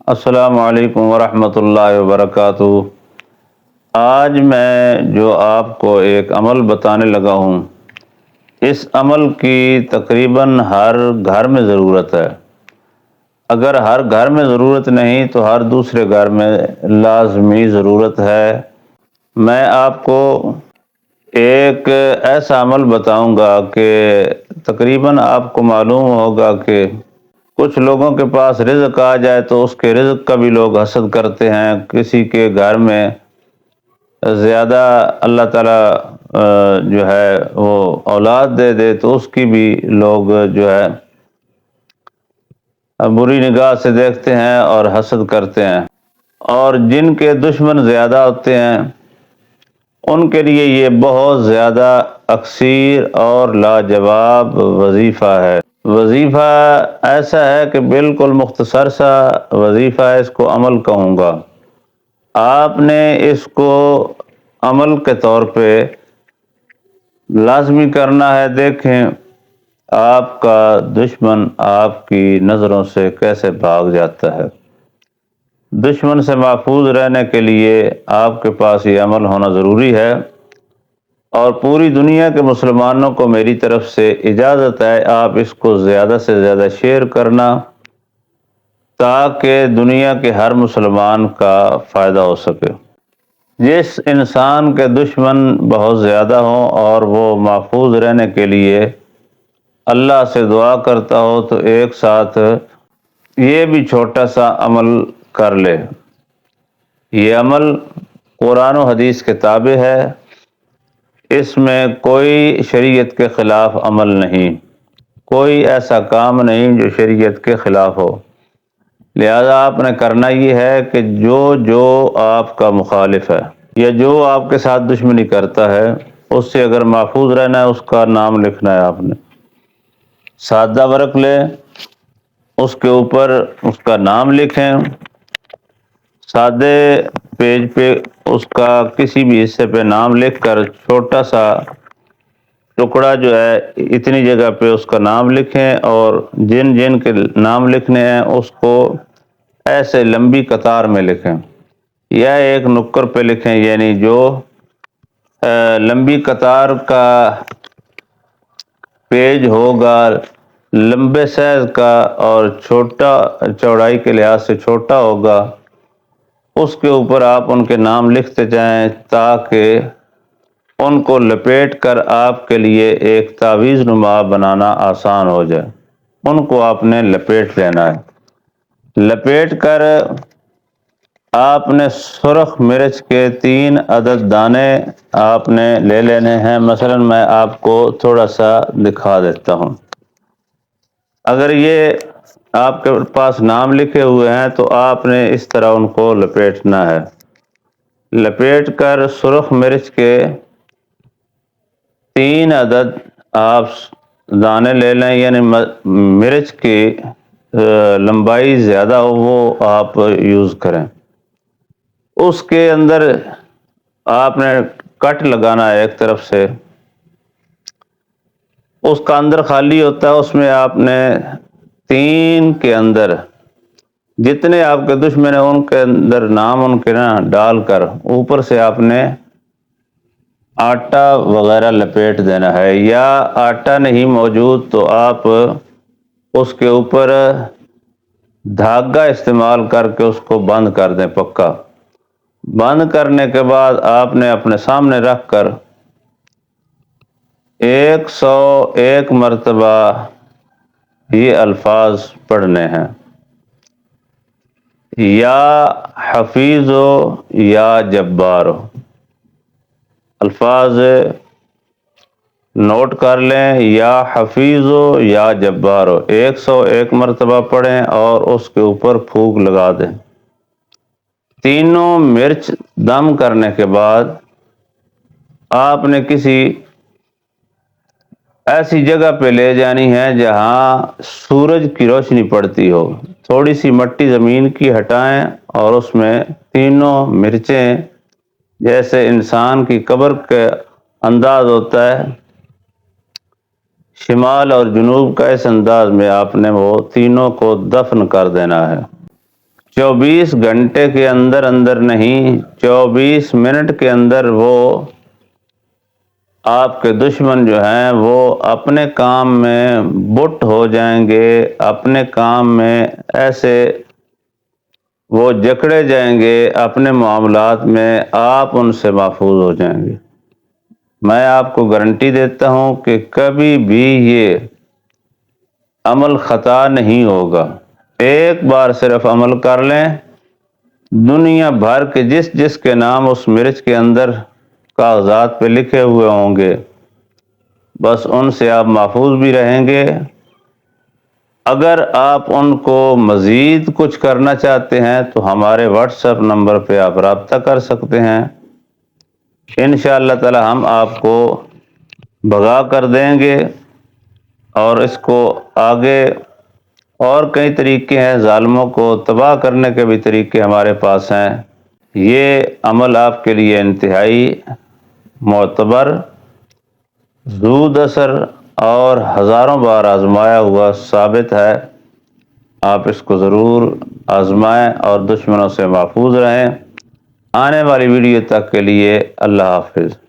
السلام علیکم ورحمۃ اللہ وبرکاتہ۔ آج میں جو آپ کو ایک عمل بتانے لگا ہوں، اس عمل کی تقریباً ہر گھر میں ضرورت ہے۔ اگر ہر گھر میں ضرورت نہیں تو ہر دوسرے گھر میں لازمی ضرورت ہے۔ میں آپ کو ایک ایسا عمل بتاؤں گا کہ تقریباً آپ کو معلوم ہوگا کہ کچھ لوگوں کے پاس رزق آ جائے تو اس کے رزق کا بھی لوگ حسد کرتے ہیں۔ کسی کے گھر میں زیادہ اللہ تعالیٰ جو ہے وہ اولاد دے دے تو اس کی بھی لوگ جو ہے بری نگاہ سے دیکھتے ہیں اور حسد کرتے ہیں، اور جن کے دشمن زیادہ ہوتے ہیں ان کے لیے یہ بہت زیادہ اکثیر اور لاجواب وظیفہ ہے۔ وظیفہ ایسا ہے کہ بالکل مختصر سا وظیفہ ہے، اس کو عمل کہوں گا۔ آپ نے اس کو عمل کے طور پہ لازمی کرنا ہے۔ دیکھیں آپ کا دشمن آپ کی نظروں سے کیسے بھاگ جاتا ہے۔ دشمن سے محفوظ رہنے کے لیے آپ کے پاس یہ عمل ہونا ضروری ہے، اور پوری دنیا کے مسلمانوں کو میری طرف سے اجازت ہے آپ اس کو زیادہ سے زیادہ شیئر کرنا، تاکہ دنیا کے ہر مسلمان کا فائدہ ہو سکے۔ جس انسان کے دشمن بہت زیادہ ہوں اور وہ محفوظ رہنے کے لیے اللہ سے دعا کرتا ہو تو ایک ساتھ یہ بھی چھوٹا سا عمل کر لے۔ یہ عمل قرآن و حدیث کے تابع ہے، اس میں کوئی شریعت کے خلاف عمل نہیں، کوئی ایسا کام نہیں جو شریعت کے خلاف ہو۔ لہذا آپ نے کرنا یہ ہے کہ جو آپ کا مخالف ہے یا جو آپ کے ساتھ دشمنی کرتا ہے، اس سے اگر محفوظ رہنا ہے اس کا نام لکھنا ہے۔ آپ نے سادہ ورق لے، اس کے اوپر اس کا نام لکھیں، سادے پیج پہ اس کا کسی بھی حصے پہ نام لکھ کر چھوٹا سا ٹکڑا جو ہے اتنی جگہ پہ اس کا نام لکھیں، اور جن جن کے نام لکھنے ہیں اس کو ایسے لمبی قطار میں لکھیں یا ایک نکر پہ لکھیں، یعنی جو لمبی قطار کا پیج ہوگا لمبے سائز کا اور چھوٹا چوڑائی کے لحاظ سے چھوٹا ہوگا، اس کے اوپر آپ ان کے نام لکھتے جائیں تاکہ ان کو لپیٹ کر آپ کے لیے ایک تعویذ نما بنانا آسان ہو جائے۔ ان کو آپ نے لپیٹ لینا ہے۔ لپیٹ کر آپ نے سرخ مرچ کے 3 عدد دانے آپ نے لے لینے ہیں۔ مثلا میں آپ کو تھوڑا سا دکھا دیتا ہوں۔ اگر یہ آپ کے پاس نام لکھے ہوئے ہیں تو آپ نے اس طرح ان کو لپیٹنا ہے۔ لپیٹ کر سرخ مرچ کے 3 عدد آپ دانے لے لیں، یعنی مرچ کی لمبائی زیادہ ہو وہ آپ یوز کریں۔ اس کے اندر آپ نے کٹ لگانا ہے ایک طرف سے، اس کا اندر خالی ہوتا ہے، اس میں آپ نے 3 کے اندر جتنے آپ کے دشمن ہیں ان کے اندر نام ان کے ڈال کر اوپر سے آپ نے آٹا وغیرہ لپیٹ دینا ہے، یا آٹا نہیں موجود تو آپ اس کے اوپر دھاگا استعمال کر کے اس کو بند کر دیں پکا۔ بند کرنے کے بعد آپ نے اپنے سامنے رکھ کر 101 مرتبہ یہ الفاظ پڑھنے ہیں: یا حفیظ ہو یا جبار ہو۔ الفاظ نوٹ کر لیں: یا حفیظ ہو یا جبار ہو، 101 مرتبہ پڑھیں اور اس کے اوپر پھونک لگا دیں۔ تینوں مرچ دم کرنے کے بعد آپ نے کسی ایسی جگہ پہ لے جانی ہے جہاں سورج کی روشنی پڑتی ہو۔ تھوڑی سی مٹی زمین کی ہٹائیں اور اس میں تینوں مرچیں، جیسے انسان کی قبر کا انداز ہوتا ہے شمال اور جنوب کا، اس انداز میں آپ نے وہ تینوں کو دفن کر دینا ہے۔ 24 گھنٹے کے اندر اندر نہیں، 24 منٹ کے اندر وہ آپ کے دشمن جو ہیں وہ اپنے کام میں بٹ ہو جائیں گے، اپنے کام میں ایسے وہ جکڑے جائیں گے، اپنے معاملات میں آپ ان سے محفوظ ہو جائیں گے۔ میں آپ کو گارنٹی دیتا ہوں کہ کبھی بھی یہ عمل خطا نہیں ہوگا۔ ایک بار صرف عمل کر لیں، دنیا بھر کے جس جس کے نام اس مرچ کے اندر کاغذات پہ لکھے ہوئے ہوں گے، بس ان سے آپ محفوظ بھی رہیں گے۔ اگر آپ ان کو مزید کچھ کرنا چاہتے ہیں تو ہمارے واٹس ایپ نمبر پہ آپ رابطہ کر سکتے ہیں، انشاءاللہ تعالی ہم آپ کو بھگا کر دیں گے۔ اور اس کو آگے اور کئی طریقے ہیں، ظالموں کو تباہ کرنے کے بھی طریقے ہمارے پاس ہیں۔ یہ عمل آپ کے لیے انتہائی معتبر، زود اثر اور ہزاروں بار آزمایا ہوا ثابت ہے۔ آپ اس کو ضرور آزمائیں اور دشمنوں سے محفوظ رہیں۔ آنے والی ویڈیو تک کے لیے اللہ حافظ۔